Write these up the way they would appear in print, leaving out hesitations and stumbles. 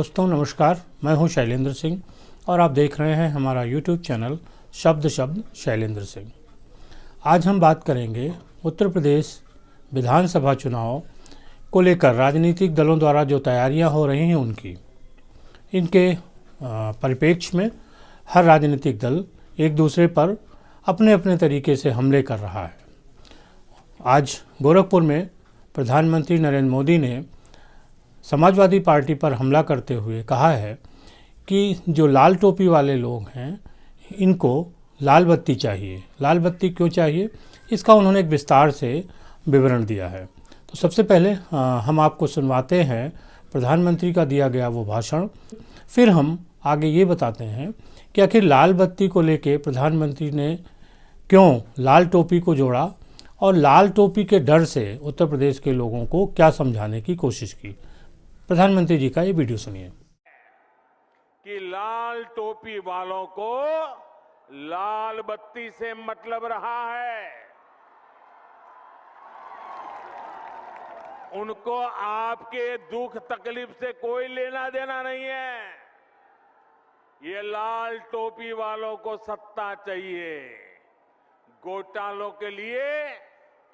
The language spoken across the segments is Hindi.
दोस्तों नमस्कार, मैं हूं शैलेंद्र सिंह और आप देख रहे हैं हमारा यूट्यूब चैनल शब्द शैलेंद्र सिंह। आज हम बात करेंगे उत्तर प्रदेश विधानसभा चुनाव को लेकर राजनीतिक दलों द्वारा जो तैयारियां हो रही हैं इनके परिप्रेक्ष्य में हर राजनीतिक दल एक दूसरे पर अपने अपने तरीके से हमले कर रहा है। आज गोरखपुर में प्रधानमंत्री नरेंद्र मोदी ने समाजवादी पार्टी पर हमला करते हुए कहा है कि जो लाल टोपी वाले लोग हैं इनको लाल बत्ती चाहिए। लाल बत्ती क्यों चाहिए, इसका उन्होंने एक विस्तार से विवरण दिया है। तो सबसे पहले हम आपको सुनवाते हैं प्रधानमंत्री का दिया गया वो भाषण, फिर हम आगे ये बताते हैं कि आखिर लाल बत्ती को लेके प्रधानमंत्री ने क्यों लाल टोपी को जोड़ा और लाल टोपी के डर से उत्तर प्रदेश के लोगों को क्या समझाने की कोशिश की। प्रधानमंत्री जी का ये वीडियो सुनिए। कि लाल टोपी वालों को लाल बत्ती से मतलब रहा है, उनको आपके दुख तकलीफ से कोई लेना देना नहीं है। ये लाल टोपी वालों को सत्ता चाहिए, घोटालों के लिए,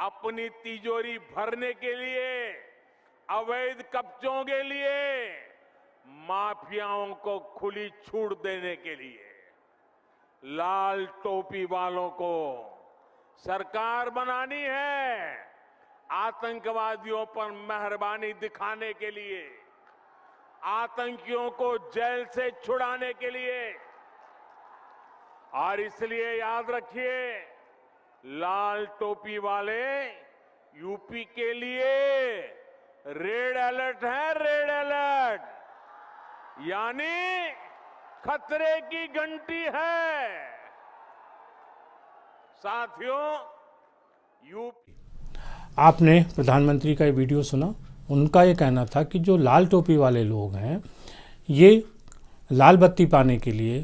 अपनी तिजोरी भरने के लिए, अवैध कब्जों के लिए, माफियाओं को खुली छूट देने के लिए। लाल टोपी वालों को सरकार बनानी है आतंकवादियों पर मेहरबानी दिखाने के लिए, आतंकियों को जेल से छुड़ाने के लिए। और इसलिए याद रखिए, लाल टोपी वाले यूपी के लिए रेड अलर्ट है, रेड अलर्ट, यानी खतरे की घंटी है। साथियों, यूपी, आपने प्रधानमंत्री का ये वीडियो सुना। उनका ये कहना था कि जो लाल टोपी वाले लोग हैं ये लाल बत्ती पाने के लिए,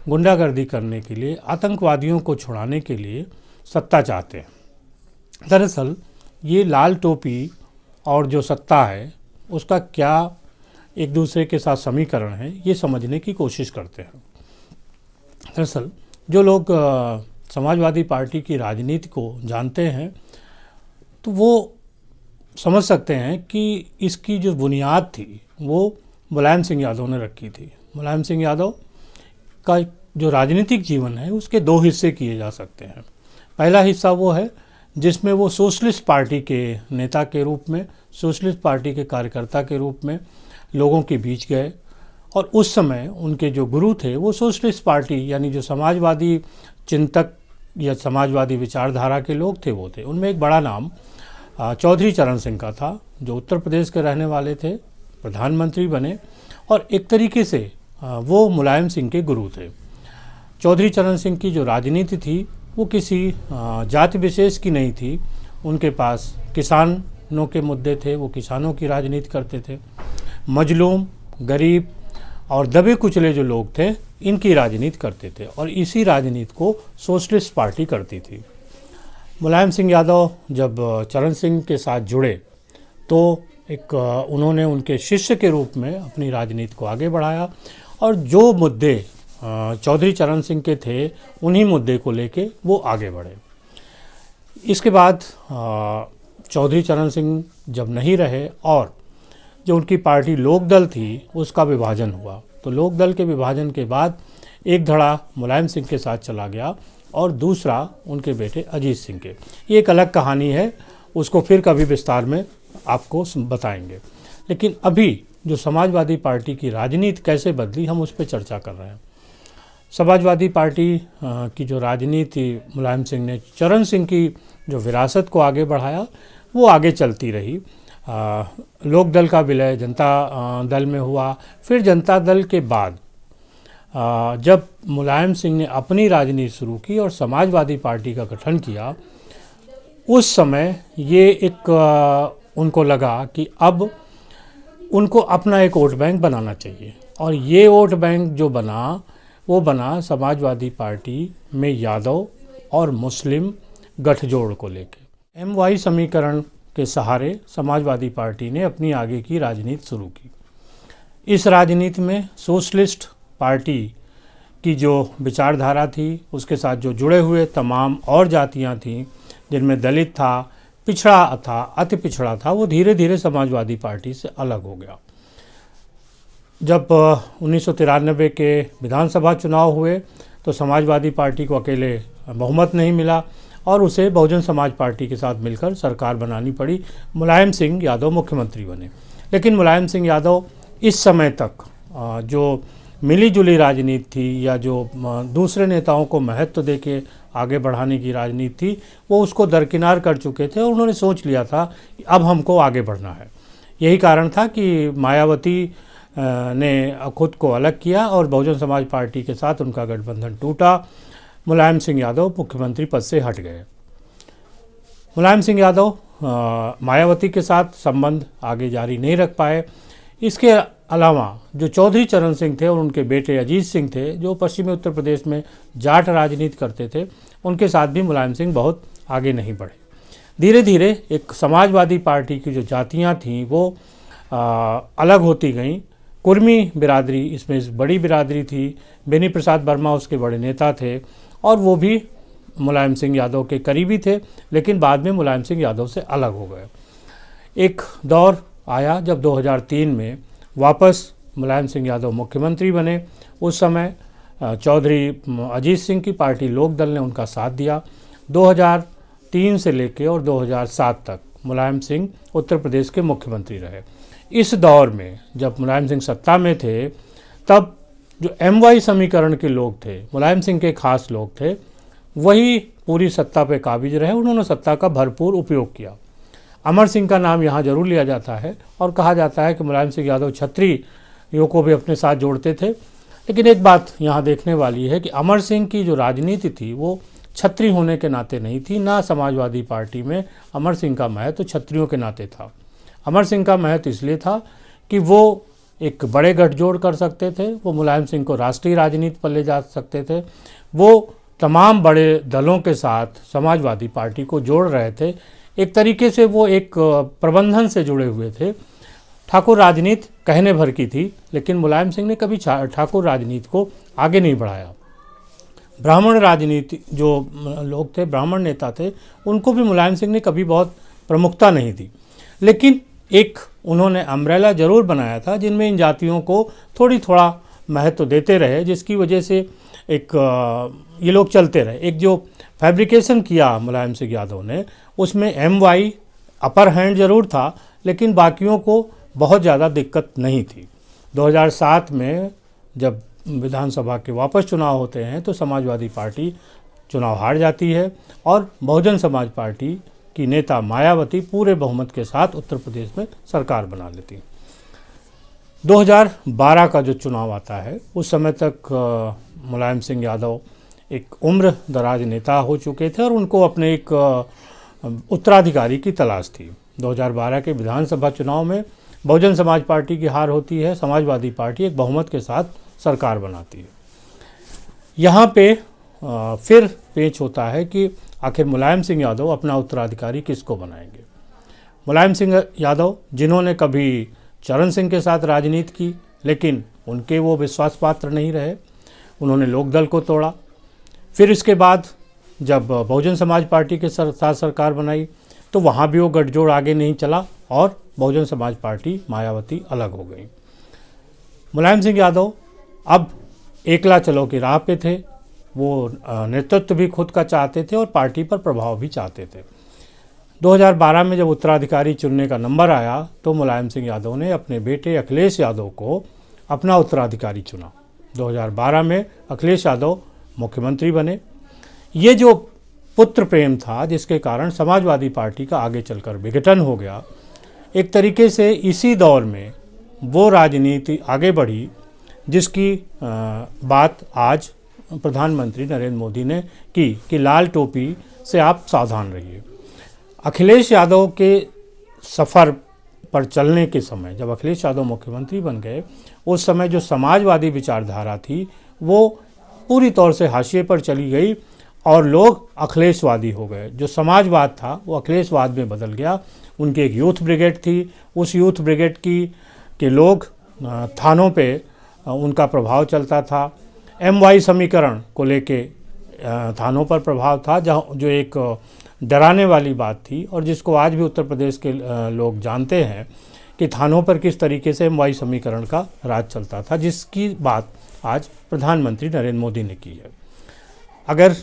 गुंडागर्दी करने के लिए, आतंकवादियों को छुड़ाने के लिए सत्ता चाहते हैं। दरअसल ये लाल टोपी और जो सत्ता है उसका क्या एक दूसरे के साथ समीकरण है, ये समझने की कोशिश करते हैं। दरअसल जो लोग समाजवादी पार्टी की राजनीति को जानते हैं तो वो समझ सकते हैं कि इसकी जो बुनियाद थी वो मुलायम सिंह यादव ने रखी थी। मुलायम सिंह यादव का जो राजनीतिक जीवन है उसके दो हिस्से किए जा सकते हैं। पहला हिस्सा वो है जिसमें वो सोशलिस्ट पार्टी के नेता के रूप में, सोशलिस्ट पार्टी के कार्यकर्ता के रूप में लोगों के बीच गए और उस समय उनके जो गुरु थे वो सोशलिस्ट पार्टी यानी जो समाजवादी चिंतक या समाजवादी विचारधारा के लोग थे वो थे। उनमें एक बड़ा नाम चौधरी चरण सिंह का था, जो उत्तर प्रदेश के रहने वाले थे, प्रधानमंत्री बने और एक तरीके से वो मुलायम सिंह के गुरु थे। चौधरी चरण सिंह की जो राजनीति थी वो किसी जाति विशेष की नहीं थी। उनके पास किसानों के मुद्दे थे, वो किसानों की राजनीति करते थे। मजलूम, गरीब और दबे कुचले जो लोग थे इनकी राजनीति करते थे और इसी राजनीति को सोशलिस्ट पार्टी करती थी। मुलायम सिंह यादव जब चरण सिंह के साथ जुड़े तो एक उन्होंने उनके शिष्य के रूप में अपनी राजनीति को आगे बढ़ाया और जो मुद्दे चौधरी चरण सिंह के थे उन्हीं मुद्दे को लेके वो आगे बढ़े। इसके बाद चौधरी चरण सिंह जब नहीं रहे और जो उनकी पार्टी लोकदल थी उसका विभाजन हुआ, तो लोकदल के विभाजन के बाद एक धड़ा मुलायम सिंह के साथ चला गया और दूसरा उनके बेटे अजीत सिंह के। ये एक अलग कहानी है, उसको फिर कभी विस्तार में आपको बताएंगे। लेकिन अभी जो समाजवादी पार्टी की राजनीति कैसे बदली, हम उस पर चर्चा कर रहे हैं। समाजवादी पार्टी की जो राजनीति मुलायम सिंह ने चरण सिंह की जो विरासत को आगे बढ़ाया वो आगे चलती रही। लोक दल का विलय जनता दल में हुआ, फिर जनता दल के बाद जब मुलायम सिंह ने अपनी राजनीति शुरू की और समाजवादी पार्टी का गठन किया, उस समय ये एक उनको लगा कि अब उनको अपना एक वोट बैंक बनाना चाहिए और ये वोट बैंक जो बना वो बना समाजवादी पार्टी में यादव और मुस्लिम गठजोड़ को लेके। MY समीकरण के सहारे समाजवादी पार्टी ने अपनी आगे की राजनीति शुरू की। इस राजनीति में सोशलिस्ट पार्टी की जो विचारधारा थी, उसके साथ जो जुड़े हुए तमाम और जातियां थीं, जिनमें दलित था, पिछड़ा था, अति पिछड़ा था, वो धीरे धीरे समाजवादी पार्टी से अलग हो गया। जब 1993 के विधानसभा चुनाव हुए तो समाजवादी पार्टी को अकेले बहुमत नहीं मिला और उसे बहुजन समाज पार्टी के साथ मिलकर सरकार बनानी पड़ी। मुलायम सिंह यादव मुख्यमंत्री बने। लेकिन मुलायम सिंह यादव इस समय तक जो मिली जुली राजनीति थी या जो दूसरे नेताओं को महत्व देके आगे बढ़ाने की राजनीति थी, वो उसको दरकिनार कर चुके थे और उन्होंने सोच लिया था कि अब हमको आगे बढ़ना है। यही कारण था कि मायावती ने खुद को अलग किया और बहुजन समाज पार्टी के साथ उनका गठबंधन टूटा। मुलायम सिंह यादव मुख्यमंत्री पद से हट गए। मुलायम सिंह यादव मायावती के साथ संबंध आगे जारी नहीं रख पाए। इसके अलावा जो चौधरी चरण सिंह थे और उनके बेटे अजीत सिंह थे, जो पश्चिमी उत्तर प्रदेश में जाट राजनीति करते थे, उनके साथ भी मुलायम सिंह बहुत आगे नहीं बढ़े। धीरे धीरे एक समाजवादी पार्टी की जो जातियां थीं वो अलग होती गईं। कुर्मी बिरादरी इसमें बड़ी बिरादरी थी। बेनी प्रसाद वर्मा उसके बड़े नेता थे और वो भी मुलायम सिंह यादव के करीबी थे, लेकिन बाद में मुलायम सिंह यादव से अलग हो गए। एक दौर आया जब 2003 में वापस मुलायम सिंह यादव मुख्यमंत्री बने। उस समय चौधरी अजीत सिंह की पार्टी लोकदल ने उनका साथ दिया। 2003 से लेकर और 2007 तक मुलायम सिंह उत्तर प्रदेश के मुख्यमंत्री रहे। इस दौर में जब मुलायम सिंह सत्ता में थे, तब जो MY समीकरण के लोग थे, मुलायम सिंह के खास लोग थे, वही पूरी सत्ता पे काबिज रहे। उन्होंने सत्ता का भरपूर उपयोग किया। अमर सिंह का नाम यहाँ जरूर लिया जाता है और कहा जाता है कि मुलायम सिंह यादव क्षत्रियों को भी अपने साथ जोड़ते थे। लेकिन एक बात यहाँ देखने वाली है कि अमर सिंह की जो राजनीति थी वो क्षत्रिय होने के नाते नहीं थी। ना समाजवादी पार्टी में अमर सिंह का महत्व तो क्षत्रियों के नाते था। अमर सिंह का महत्व इसलिए था कि वो एक बड़े गठजोड़ कर सकते थे, वो मुलायम सिंह को राष्ट्रीय राजनीति पर ले जा सकते थे, वो तमाम बड़े दलों के साथ समाजवादी पार्टी को जोड़ रहे थे। एक तरीके से वो एक प्रबंधन से जुड़े हुए थे। ठाकुर राजनीति कहने भर की थी, लेकिन मुलायम सिंह ने कभी ठाकुर राजनीति को आगे नहीं बढ़ाया। ब्राह्मण राजनीति जो लोग थे, ब्राह्मण नेता थे, उनको भी मुलायम सिंह ने कभी बहुत प्रमुखता नहीं दी। लेकिन एक उन्होंने अम्ब्रेला जरूर बनाया था जिनमें इन जातियों को थोड़ा महत्व देते रहे, जिसकी वजह से एक ये लोग चलते रहे। एक जो फैब्रिकेशन किया मुलायम सिंह यादव ने, उसमें MY अपर हैंड जरूर था, लेकिन बाकियों को बहुत ज़्यादा दिक्कत नहीं थी। 2007 में जब विधानसभा के वापस चुनाव होते हैं तो समाजवादी पार्टी चुनाव हार जाती है और बहुजन समाज पार्टी की नेता मायावती पूरे बहुमत के साथ उत्तर प्रदेश में सरकार बना लेती। 2012 का जो चुनाव आता है, उस समय तक मुलायम सिंह यादव एक उम्र दराज नेता हो चुके थे और उनको अपने एक उत्तराधिकारी की तलाश थी। 2012 के विधानसभा चुनाव में बहुजन समाज पार्टी की हार होती है, समाजवादी पार्टी एक बहुमत के साथ सरकार बनाती है। यहाँ पे फिर पेच होता है कि आखिर मुलायम सिंह यादव अपना उत्तराधिकारी किसको बनाएंगे। मुलायम सिंह यादव जिन्होंने कभी चरण सिंह के साथ राजनीति की, लेकिन उनके वो विश्वास पात्र नहीं रहे, उन्होंने लोकदल को तोड़ा। फिर इसके बाद जब बहुजन समाज पार्टी के साथ सरकार बनाई तो वहाँ भी वो गठजोड़ आगे नहीं चला और बहुजन समाज पार्टी मायावती अलग हो गई। मुलायम सिंह यादव अब एकला चलो की राह पे थे। वो नेतृत्व भी खुद का चाहते थे और पार्टी पर प्रभाव भी चाहते थे। 2012 में जब उत्तराधिकारी चुनने का नंबर आया तो मुलायम सिंह यादव ने अपने बेटे अखिलेश यादव को अपना उत्तराधिकारी चुना। 2012 में अखिलेश यादव मुख्यमंत्री बने। ये जो पुत्र प्रेम था जिसके कारण समाजवादी पार्टी का आगे चलकर विघटन हो गया, एक तरीके से इसी दौर में वो राजनीति आगे बढ़ी जिसकी बात आज प्रधानमंत्री नरेंद्र मोदी ने की कि लाल टोपी से आप सावधान रहिए। अखिलेश यादव के सफ़र पर चलने के समय जब अखिलेश यादव मुख्यमंत्री बन गए, उस समय जो समाजवादी विचारधारा थी वो पूरी तौर से हाशिए पर चली गई और लोग अखिलेशवादी हो गए। जो समाजवाद था वो अखिलेशवाद में बदल गया। उनकी एक यूथ ब्रिगेड थी, उस यूथ ब्रिगेड के लोग थानों पे उनका प्रभाव चलता था। MY समीकरण को लेके थानों पर प्रभाव था, जहाँ जो एक डराने वाली बात थी और जिसको आज भी उत्तर प्रदेश के लोग जानते हैं कि थानों पर किस तरीके से MY समीकरण का राज चलता था, जिसकी बात आज प्रधानमंत्री नरेंद्र मोदी ने की है। अगर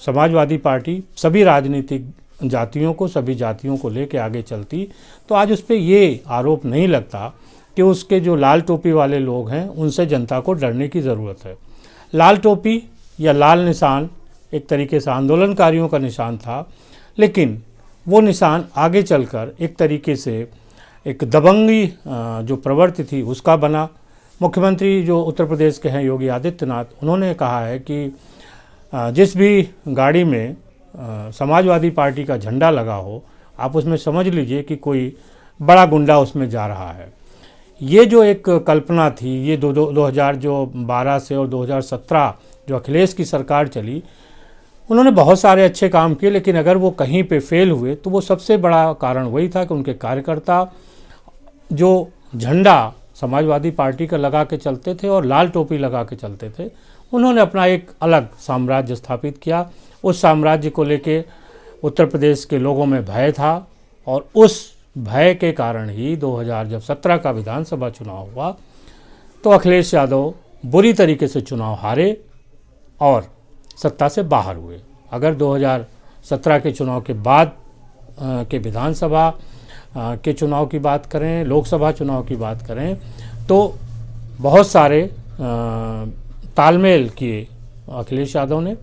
समाजवादी पार्टी सभी राजनीतिक जातियों को, सभी जातियों को लेकर आगे चलती तो आज उस पर ये आरोप नहीं लगता कि उसके जो लाल टोपी वाले लोग हैं उनसे जनता को डरने की ज़रूरत है। लाल टोपी या लाल निशान एक तरीके से आंदोलनकारियों का निशान था, लेकिन वो निशान आगे चलकर एक तरीके से एक दबंगी जो प्रवृत्ति थी उसका बना। मुख्यमंत्री जो उत्तर प्रदेश के हैं योगी आदित्यनाथ, उन्होंने कहा है कि जिस भी गाड़ी में समाजवादी पार्टी का झंडा लगा हो, आप उसमें समझ लीजिए कि कोई बड़ा गुंडा उसमें जा रहा है। ये जो एक कल्पना थी, ये 2012 से और 2017 जो अखिलेश की सरकार चली, उन्होंने बहुत सारे अच्छे काम किए, लेकिन अगर वो कहीं पे फेल हुए तो वो सबसे बड़ा कारण वही था कि उनके कार्यकर्ता जो झंडा समाजवादी पार्टी का लगा के चलते थे और लाल टोपी लगा के चलते थे, उन्होंने अपना एक अलग साम्राज्य स्थापित किया। उस साम्राज्य को लेके उत्तर प्रदेश के लोगों में भय था और उस भय के कारण ही 2017 का विधानसभा चुनाव हुआ तो अखिलेश यादव बुरी तरीके से चुनाव हारे और सत्ता से बाहर हुए। अगर 2017 के चुनाव के बाद के विधानसभा के चुनाव की बात करें, लोकसभा चुनाव की बात करें, तो बहुत सारे तालमेल किए अखिलेश यादव ने।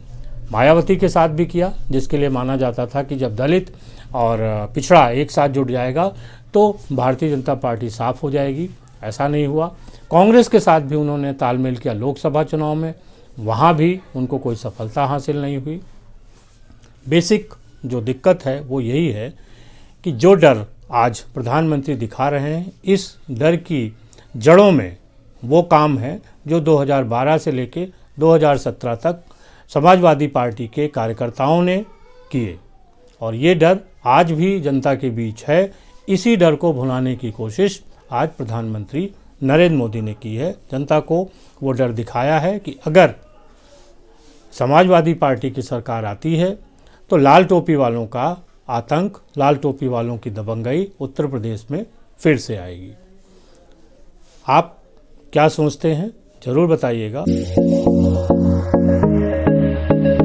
मायावती के साथ भी किया, जिसके लिए माना जाता था कि जब दलित और पिछड़ा एक साथ जुट जाएगा तो भारतीय जनता पार्टी साफ हो जाएगी। ऐसा नहीं हुआ। कांग्रेस के साथ भी उन्होंने तालमेल किया लोकसभा चुनाव में, वहाँ भी उनको कोई सफलता हासिल नहीं हुई। बेसिक जो दिक्कत है वो यही है कि जो डर आज प्रधानमंत्री दिखा रहे हैं, इस डर की जड़ों में वो काम है जो 2012 से लेके 2017 तक समाजवादी पार्टी के कार्यकर्ताओं ने किए, और ये डर आज भी जनता के बीच है। इसी डर को भुलाने की कोशिश आज प्रधानमंत्री नरेंद्र मोदी ने की है। जनता को वो डर दिखाया है कि अगर समाजवादी पार्टी की सरकार आती है तो लाल टोपी वालों का आतंक, लाल टोपी वालों की दबंगई उत्तर प्रदेश में फिर से आएगी। आप क्या सोचते हैं, ज़रूर बताइएगा।